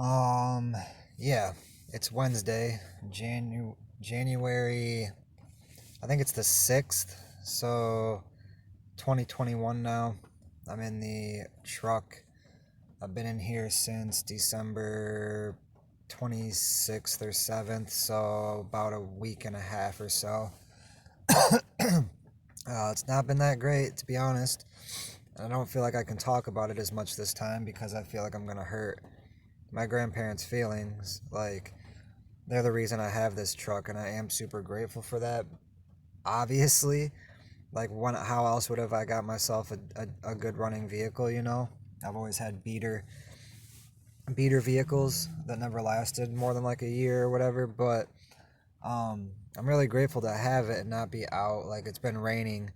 Um, yeah, it's Wednesday, January, I think it's the 6th, so 2021 now. I'm in the truck. I've been in here since December 26th or 7th, so about a week and a half or so. It's not been that great, to be honest. I don't feel like I can talk about it as much this time because I feel like I'm gonna hurt my grandparents' feelings. Like, they're the reason I have this truck, and I am super grateful for that. Obviously, like, how else would have I got myself a good running vehicle? I've always had beater vehicles that never lasted more than like a year or whatever. But I'm really grateful to have it and not be out. Like, it's been raining,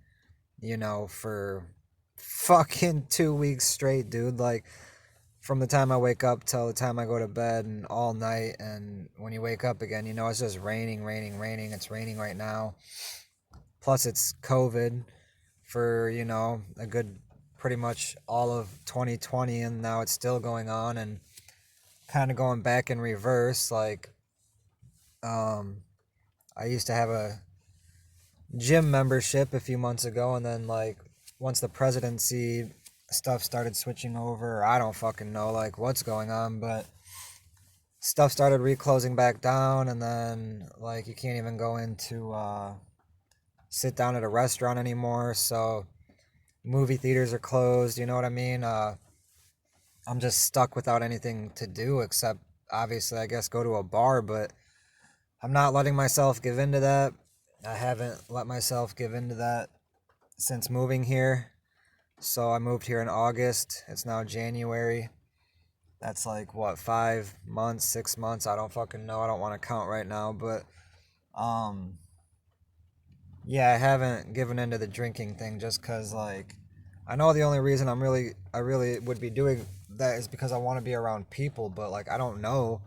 for fucking 2 weeks straight, dude. Like, from the time I wake up till the time I go to bed and all night. And when you wake up again, it's just raining, raining, raining. It's raining right now. Plus, it's COVID for, a good pretty much all of 2020. And now it's still going on and kind of going back in reverse. Like, um, I used to have a gym membership a few months ago. And then, like, once the presidency stuff started switching over, I don't fucking know, like, what's going on, but stuff started reclosing back down, and then, like, you can't even go into sit down at a restaurant anymore. So movie theaters are closed. You know what I mean? I'm just stuck without anything to do except, obviously, I guess, go to a bar. But I'm not letting myself give into that. I haven't let myself give into that since moving here. So I moved here in August. It's now January. That's like, what, 5 months, 6 months? I don't fucking know. I don't want to count right now. But um, yeah, I haven't given into the drinking thing just because, like, I know the only reason I really would be doing that is because I want to be around people. But, like, I don't know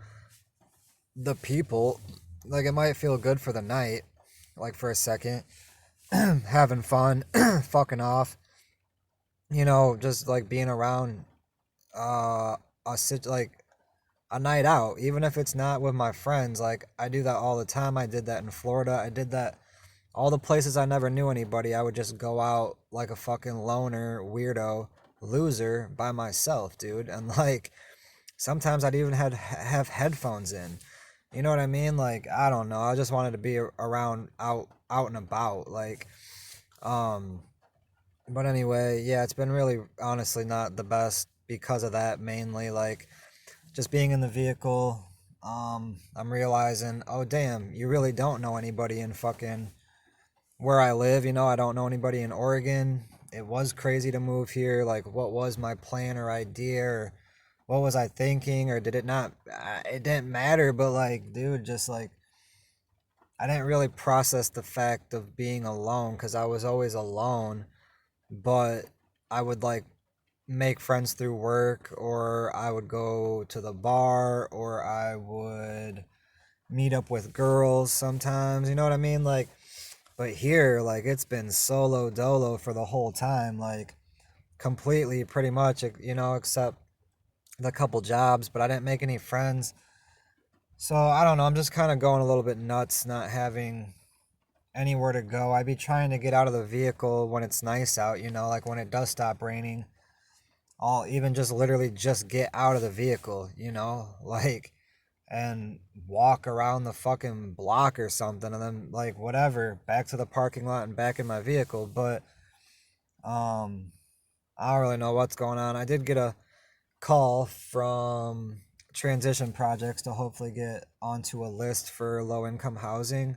the people. Like, it might feel good for the night, like, for a second, having fun, fucking off, just like being around uh like a night out, even if it's not with my friends. Like, I do that all the time. I did that in Florida. I did that all the places I never knew anybody. I would just go out like a fucking loner, weirdo, loser by myself, dude. And, like, sometimes I'd even have headphones in. You know what I mean? Like, I don't know. I just wanted to be around, out and about. Like, um, but anyway, yeah, it's been really honestly not the best because of that mainly. Like, just being in the vehicle, I'm realizing, oh damn, you really don't know anybody in fucking where I live. I don't know anybody in Oregon. It was crazy to move here. Like, what was my plan or idea, or what was I thinking, or did it not? It didn't matter. But, like, dude, just like, I didn't really process the fact of being alone because I was always alone. But I would, like, make friends through work, or I would go to the bar, or I would meet up with girls sometimes. You know what I mean? Like, but here, like, it's been solo dolo for the whole time, like, completely, pretty much, except the couple jobs. But I didn't make any friends. So I don't know. I'm just kind of going a little bit nuts, not having anywhere to go. I'd be trying to get out of the vehicle when it's nice out, like when it does stop raining. I'll even just literally just get out of the vehicle, like, and walk around the fucking block or something, and then, like, whatever, back to the parking lot and back in my vehicle. But um I don't really know what's going on. I did get a call from Transition Projects to hopefully get onto a list for low income housing.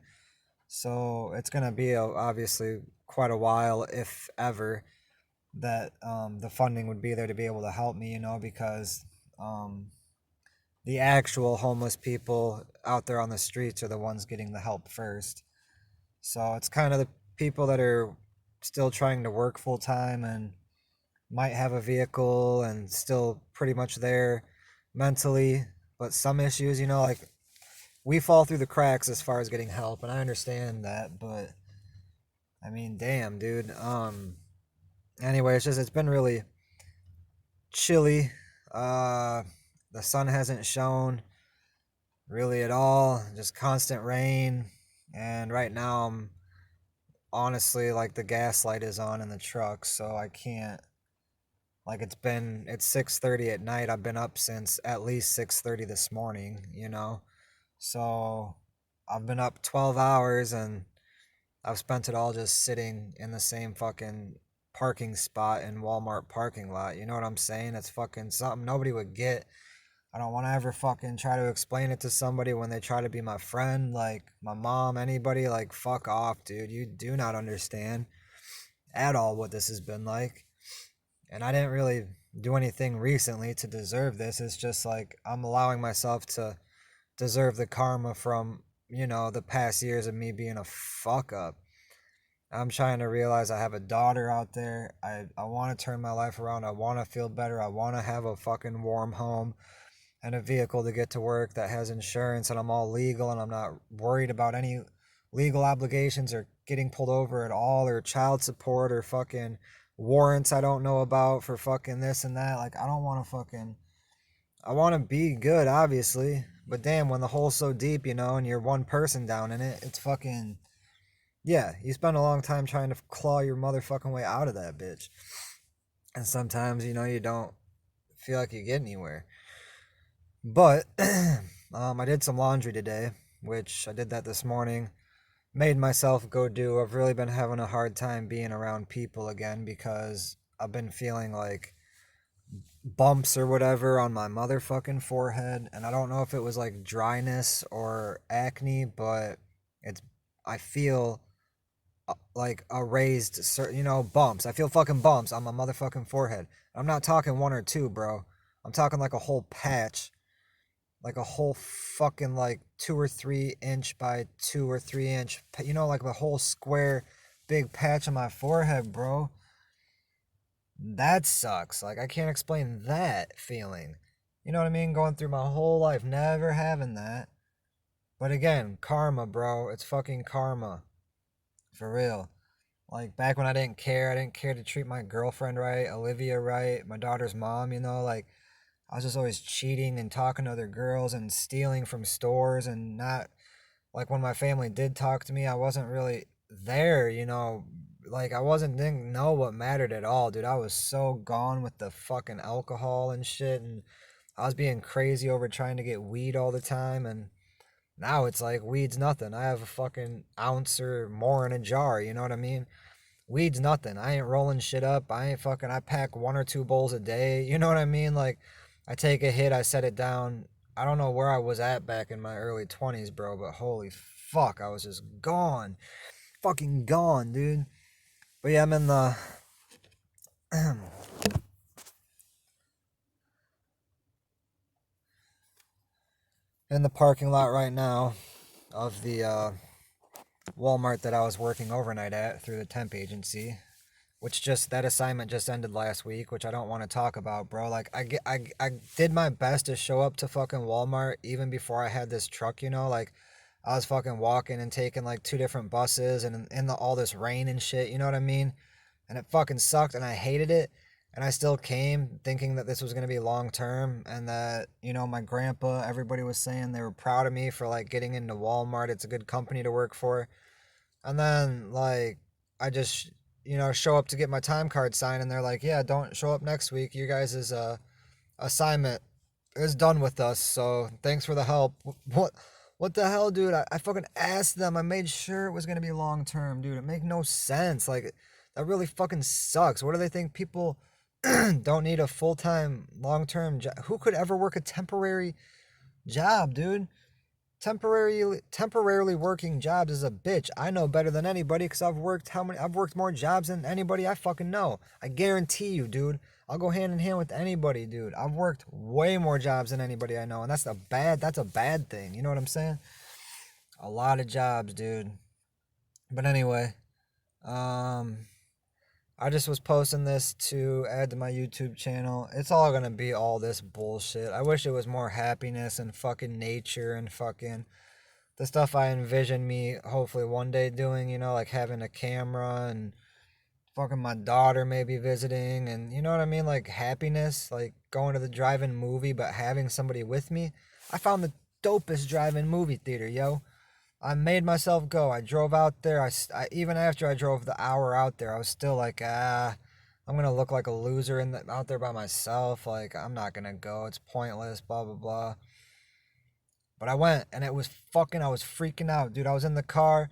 So it's gonna be obviously quite a while, if ever, that the funding would be there to be able to help me, because um, the actual homeless people out there on the streets are the ones getting the help first. So it's kind of the people that are still trying to work full time and might have a vehicle and still pretty much there mentally, but some issues, like, we fall through the cracks as far as getting help, and I understand that. But I mean, damn, dude. Anyway, it's been really chilly. the sun hasn't shone really at all, just constant rain. And right now I'm honestly like the gas light is on in the truck, so I can't, like it's 6:30 at night. I've been up since at least 6:30 this morning, you know. So I've been up 12 hours and I've spent it all just sitting in the same fucking parking spot in Walmart parking lot. You know what I'm saying? It's fucking something nobody would get. I don't want to ever fucking try to explain it to somebody when they try to be my friend, like my mom, anybody. Like, fuck off, dude. You do not understand at all what this has been like. And I didn't really do anything recently to deserve this. It's just like I'm allowing myself to deserve the karma from, the past years of me being a fuck up. I'm trying to realize I have a daughter out there. I want to turn my life around. I want to feel better. I want to have a fucking warm home and a vehicle to get to work that has insurance and I'm all legal and I'm not worried about any legal obligations or getting pulled over at all or child support or fucking warrants I don't know about for fucking this and that. Like, I don't want to fucking. I want to be good, obviously. But damn, when the hole's so deep, and you're one person down in it, it's fucking. Yeah, you spend a long time trying to claw your motherfucking way out of that bitch. And sometimes, you don't feel like you get anywhere. But I did some laundry today, which I did that this morning. Made myself go do. I've really been having a hard time being around people again because I've been feeling like bumps or whatever on my motherfucking forehead. And I don't know if it was like dryness or acne, but it's, I feel like a raised, bumps. I feel fucking bumps on my motherfucking forehead. I'm not talking one or two, bro. I'm talking like a whole patch, like a whole fucking like 2 or 3 inch by 2 or 3 inch, like the whole square big patch on my forehead, bro. That sucks. Like, I can't explain that feeling. You know what I mean? Going through my whole life never having that. But again, karma, bro. It's fucking karma. For real. Like, back when I didn't care to treat my girlfriend right, Olivia right, my daughter's mom, like, I was just always cheating and talking to other girls and stealing from stores and not, like, when my family did talk to me, I wasn't really there, like, didn't know what mattered at all, dude. I was so gone with the fucking alcohol and shit, and I was being crazy over trying to get weed all the time, and now it's like weed's nothing. I have a fucking ounce or more in a jar, you know what I mean? Weed's nothing. I ain't rolling shit up. I pack 1 or 2 bowls a day. You know what I mean? Like, I take a hit, I set it down. I don't know where I was at back in my early 20s, bro, but holy fuck, I was just gone. Fucking gone, dude. But yeah, I'm in the. in the parking lot right now of the Walmart that I was working overnight at through the temp agency. Which that assignment just ended last week, which I don't want to talk about, bro. Like, I did my best to show up to fucking Walmart even before I had this truck, like I was fucking walking and taking like 2 different buses and in all this rain and shit, you know what I mean? And it fucking sucked and I hated it. And I still came thinking that this was going to be long term and that, my grandpa, everybody was saying they were proud of me for like getting into Walmart. It's a good company to work for. And then, like, I just, show up to get my time card signed, and they're like, yeah, don't show up next week. You guys' assignment is done with us, so thanks for the help. What the hell, dude? I fucking asked them. I made sure it was going to be long term, dude. It make no sense. Like, that really fucking sucks. What do they think people don't need a full time, long term job? Who could ever work a temporary job, dude? Temporarily working jobs is a bitch. I know better than anybody because I've worked more jobs than anybody I fucking know. I guarantee you, dude. I'll go hand in hand with anybody, dude. I've worked way more jobs than anybody I know, and that's a bad thing. You know what I'm saying? A lot of jobs, dude. But anyway, I just was posting this to add to my YouTube channel. It's all gonna be all this bullshit. I wish it was more happiness and fucking nature and fucking the stuff I envision me hopefully one day doing, like having a camera and fucking my daughter maybe visiting, and you know what I mean, like happiness, like going to the drive-in movie but having somebody with me. I found the dopest drive-in movie theater, yo. I made myself go. I drove out there. Even after I drove the hour out there, I was still like, I'm gonna look like a loser out there by myself. Like, I'm not gonna go. It's pointless. Blah blah blah. But I went, and it was fucking. I was freaking out, dude. I was in the car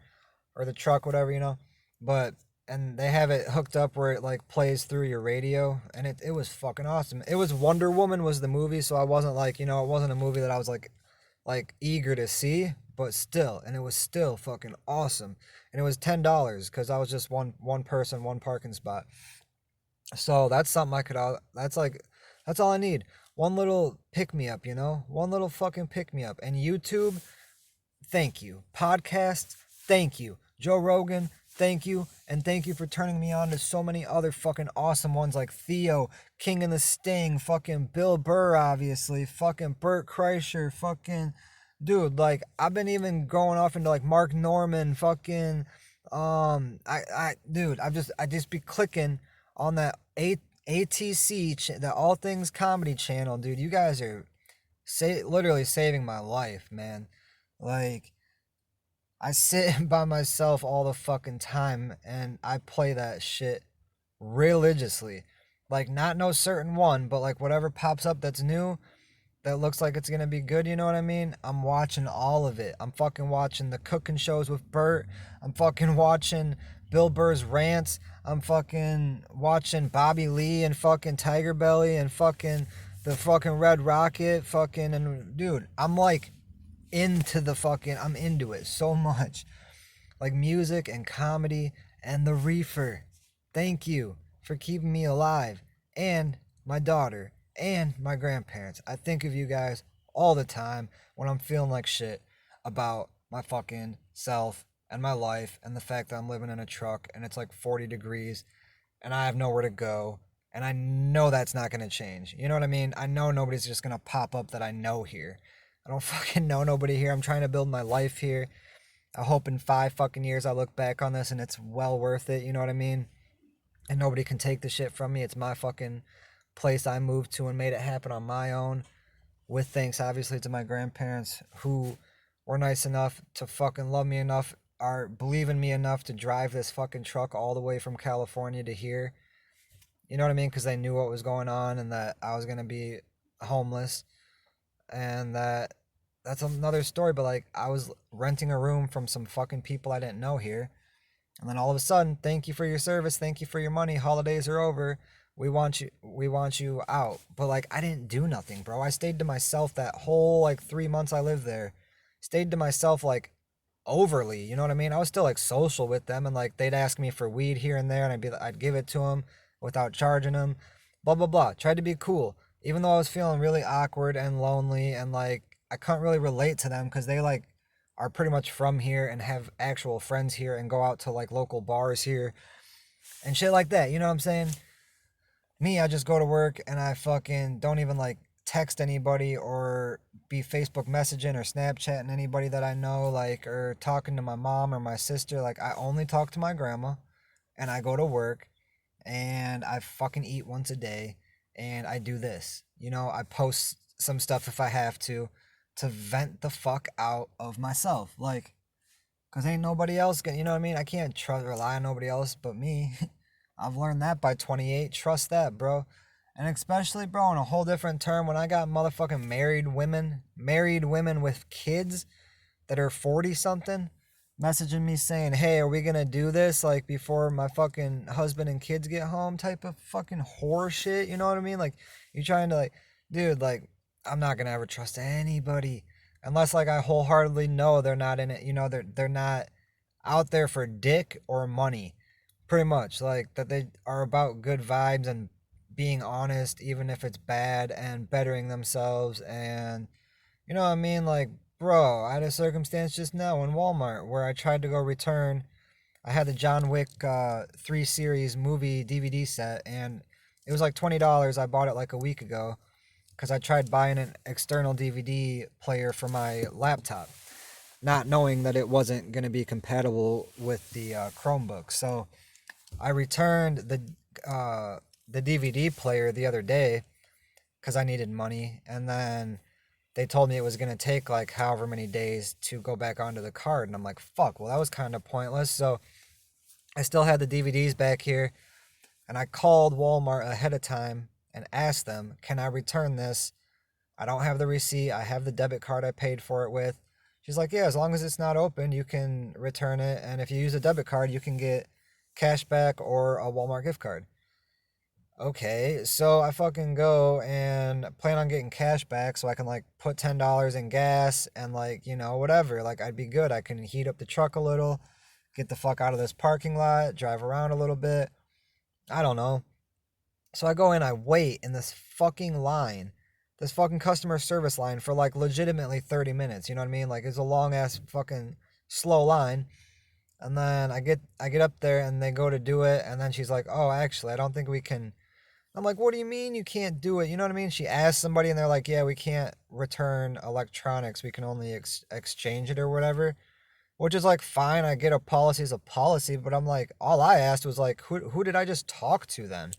or the truck, whatever, But and they have it hooked up where it like plays through your radio, and it was fucking awesome. It was Wonder Woman was the movie, so I wasn't like, it wasn't a movie that I was like eager to see, but still, and it was still fucking awesome. And it was $10 because I was just one person, one parking spot. So that's something I could. That's all I need. One little pick me up, One little fucking pick me up. And YouTube, thank you. Podcasts, thank you. Joe Rogan, thank you. And thank you for turning me on to so many other fucking awesome ones like Theo, King and the Sting, fucking Bill Burr, obviously, fucking Burt Kreischer, fucking dude, like I've been even going off into like Mark Norman, fucking dude, I just be clicking on that ATC, the All Things Comedy channel, dude. You guys are literally saving my life, man. Like I sit by myself all the fucking time and I play that shit religiously. Like not no certain one, but like whatever pops up that's new, that looks like it's gonna be good, you know what I mean? I'm watching all of it. I'm fucking watching the cooking shows with Bert. I'm fucking watching Bill Burr's rants. I'm fucking watching Bobby Lee and fucking Tiger Belly and fucking the fucking Red Rocket, fucking, and dude, I'm like I'm into it so much. Like music and comedy and the reefer. Thank you for keeping me alive and my daughter and my grandparents. I think of you guys all the time when I'm feeling like shit about my fucking self and my life and the fact that I'm living in a truck and it's like 40 degrees and I have nowhere to go. And I know that's not going to change. You know what I mean? I know nobody's just going to pop up that I know here. I don't fucking know nobody here. I'm trying to build my life here. I hope in 5 fucking years I look back on this and it's well worth it. You know what I mean? And nobody can take the shit from me. It's my fucking place I moved to and made it happen on my own. With thanks, obviously, to my grandparents who were nice enough to fucking love me enough, are believing me enough to drive this fucking truck all the way from California to here. You know what I mean? Because they knew what was going on and that I was going to be homeless. And that's another story. But like, I was renting a room from some fucking people I didn't know here. And then all of a sudden, thank you for your service, thank you for your money, holidays are over. We want you out. But like I didn't do nothing, bro. I stayed to myself that whole like 3 months I lived there. Stayed to myself like overly, you know what I mean? I was still like social with them and like they'd ask me for weed here and there and I'd give it to them without charging them. Blah blah blah. Tried to be cool. Even though I was feeling really awkward and lonely and like I couldn't really relate to them cuz they like are pretty much from here and have actual friends here and go out to like local bars here and shit like that. You know what I'm saying? Me, I just go to work and I fucking don't even like text anybody or be Facebook messaging or Snapchatting anybody that I know, like, or talking to my mom or my sister. Like, I only talk to my grandma and I go to work and I fucking eat once a day and I do this. I post some stuff if I have to vent the fuck out of myself. Like, cause ain't nobody else gonna, you know what I mean? I can't rely on nobody else but me. I've learned that by 28. Trust that, bro. And especially, bro, in a whole different term, when I got motherfucking married women with kids that are 40 something, messaging me saying, hey, are we gonna do this like before my fucking husband and kids get home type of fucking horror shit, you know what I mean? Like, you're trying to, like, dude, like, I'm not gonna ever trust anybody unless, like, I wholeheartedly know they're not in it, they're not out there for dick or money. Pretty much, like, that they are about good vibes and being honest, even if it's bad, and bettering themselves. And, you know what I mean? Like, bro, I had a circumstance just now in Walmart where I tried to go return. I had the John Wick 3 series movie DVD set, and it was like $20. I bought it like a week ago because I tried buying an external DVD player for my laptop, not knowing that it wasn't going to be compatible with the Chromebook. So I returned the DVD player the other day because I needed money, and then they told me it was gonna take like however many days to go back onto the card, and I'm like, fuck. Well, that was kind of pointless. So I still had the DVDs back here, and I called Walmart ahead of time and asked them, can I return this? I don't have the receipt. I have the debit card I paid for it with. She's like, yeah, as long as it's not open, you can return it. And if you use a debit card, you can get cash back or a Walmart gift card. Okay, so I fucking go and plan on getting cash back so I can like put $10 in gas and like, whatever. Like I'd be good. I can heat up the truck a little, get the fuck out of this parking lot, drive around a little bit. I don't know. So I go in, I wait in this fucking line, this fucking customer service line for like legitimately 30 minutes. You know what I mean? Like it's a long ass fucking slow line. And then I get up there and they go to do it, and then she's like, "Oh, actually, I don't think we can." I'm like, "What do you mean you can't do it?" You know what I mean? She asked somebody and they're like, "Yeah, we can't return electronics. We can only exchange it or whatever." Which is like fine. I get a policy as a policy, but I'm like, all I asked was like, who did I just talk to then?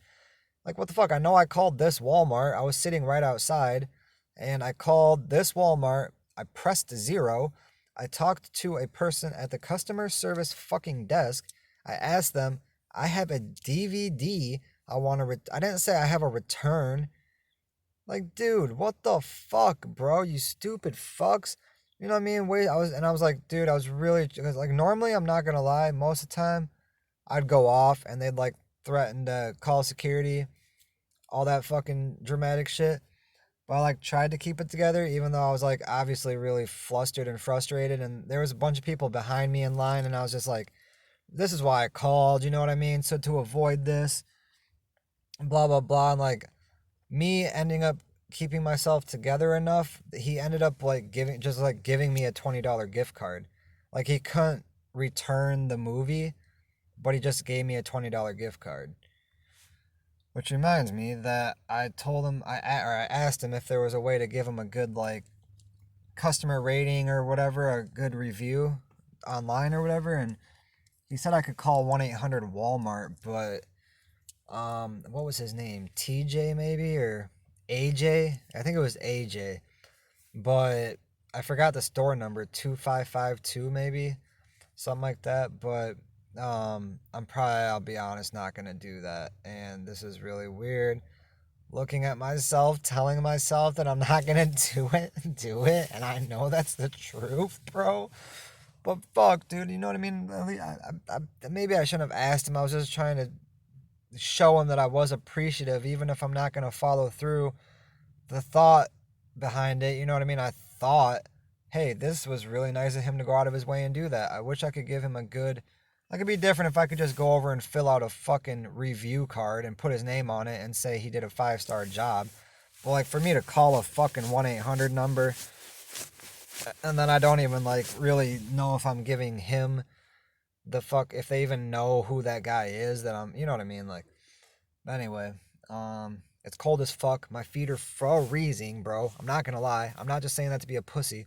Like, what the fuck? I know I called this Walmart. I was sitting right outside and I called this Walmart. I pressed 0. I talked to a person at the customer service fucking desk. I asked them, I have a DVD. I want to, I didn't say I have a return. Like, dude, what the fuck, bro? You stupid fucks. You know what I mean? Wait, I was like, dude, I was really, like, normally I'm not gonna lie, most of the time I'd go off and they'd like threaten to call security, all that fucking dramatic shit. But I like tried to keep it together, even though I was like obviously really flustered and frustrated. And there was a bunch of people behind me in line, and I was just like, this is why I called, you know what I mean? So to avoid this, blah, blah, blah. And like me ending up keeping myself together enough, he ended up like giving me a $20 gift card. Like he couldn't return the movie, but he just gave me a $20 gift card. Which reminds me that I told him I asked him if there was a way to give him a good like customer rating or whatever, a good review online or whatever, and he said I could call 1-800 Walmart, but what was his name? TJ maybe or AJ? I think it was AJ. But I forgot the store number, 2552 maybe, something like that, but I'm probably, I'll be honest, not going to do that. And this is really weird. Looking at myself, telling myself that I'm not going to do it, and I know that's the truth, bro. But fuck, dude, you know what I mean? Maybe I shouldn't have asked him. I was just trying to show him that I was appreciative, even if I'm not going to follow through. The thought behind it, you know what I mean? I thought, hey, this was really nice of him to go out of his way and do that. I wish I could give him a good. Like, it'd be different if I could just go over and fill out a fucking review card and put his name on it and say he did a 5-star job. But, like, for me to call a fucking 1-800 number and then I don't even, like, really know if I'm giving him the fuck, if they even know who that guy is, that I'm, you know what I mean? Like, anyway, it's cold as fuck. My feet are freezing, bro. I'm not gonna lie. I'm not just saying that to be a pussy.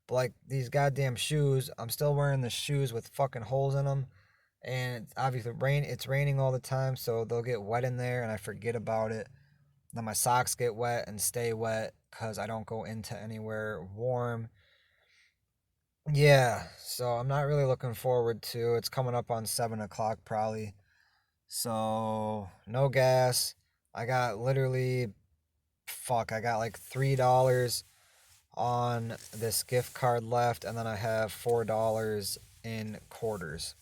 But like these goddamn shoes, I'm still wearing the shoes with fucking holes in them. And it's obviously it's raining all the time, so they'll get wet in there and I forget about it. Then my socks get wet and stay wet because I don't go into anywhere warm. Yeah, so I'm not really looking forward to. It's coming up on 7 o'clock probably. So no gas. I got literally, fuck, I got like $3 on this gift card left, and then I have $4 in quarters.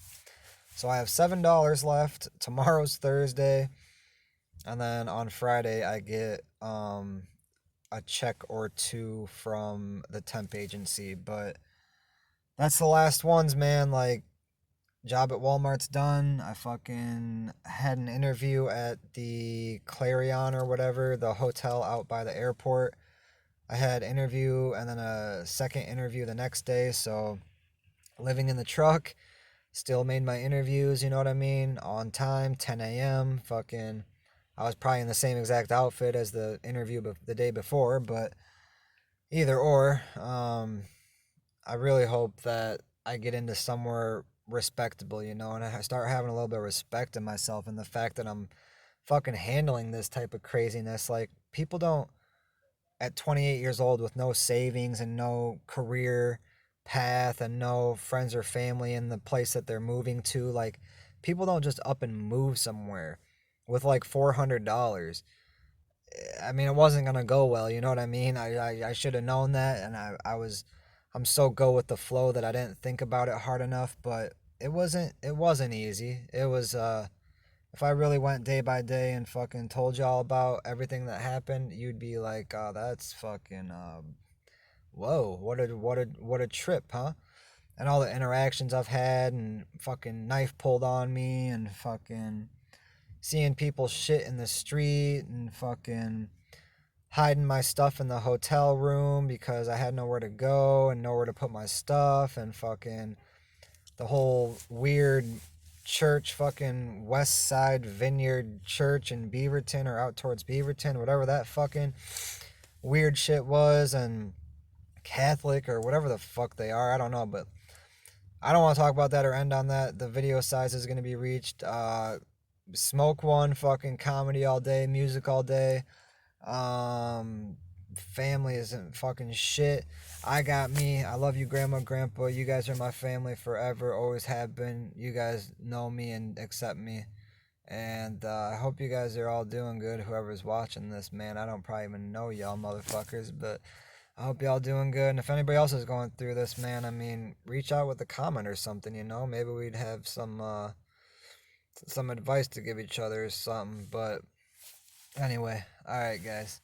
So I have $7 left. Tomorrow's Thursday, and then on Friday I get a check or two from the temp agency. But that's the last ones, man. Like, job at Walmart's done. I fucking had an interview at the Clarion or whatever, the hotel out by the airport. I had an interview and then a second interview the next day. So living in the truck, still made my interviews, you know what I mean? On time, 10 a.m. Fucking, I was probably in the same exact outfit as the interview the day before, but either or, I really hope that I get into somewhere respectable, you know, and I start having a little bit of respect in myself and the fact that I'm fucking handling this type of craziness. Like, people don't, at 28 years old with no savings and no career path and no friends or family in the place that they're moving to, like, people don't just up and move somewhere with like $400. I mean, it wasn't gonna go well. You know what I mean? I should have known that, and I'm so go with the flow that I didn't think about it hard enough. But it wasn't easy. It was if I really went day by day and fucking told y'all about everything that happened, you'd be like, oh, that's fucking whoa, what a trip, huh? And all the interactions I've had, and fucking knife pulled on me, and fucking seeing people shit in the street, and fucking hiding my stuff in the hotel room because I had nowhere to go and nowhere to put my stuff, and fucking the whole weird church, fucking West Side Vineyard Church in Beaverton, or out towards Beaverton, whatever that fucking weird shit was, and Catholic or whatever the fuck they are, I don't know, but I don't want to talk about that or end on that. The video size is going to be reached. Smoke one, fucking comedy all day, music all day. Um, Family isn't fucking shit. I got me. I love you, Grandma, Grandpa. You guys are my family forever. Always have been. You guys know me and accept me. And I hope you guys are all doing good. Whoever's watching this, man. I don't probably even know y'all motherfuckers, but I hope y'all doing good. And if anybody else is going through this, man, I mean, reach out with a comment or something, you know? Maybe we'd have some advice to give each other or something. But anyway, all right, guys.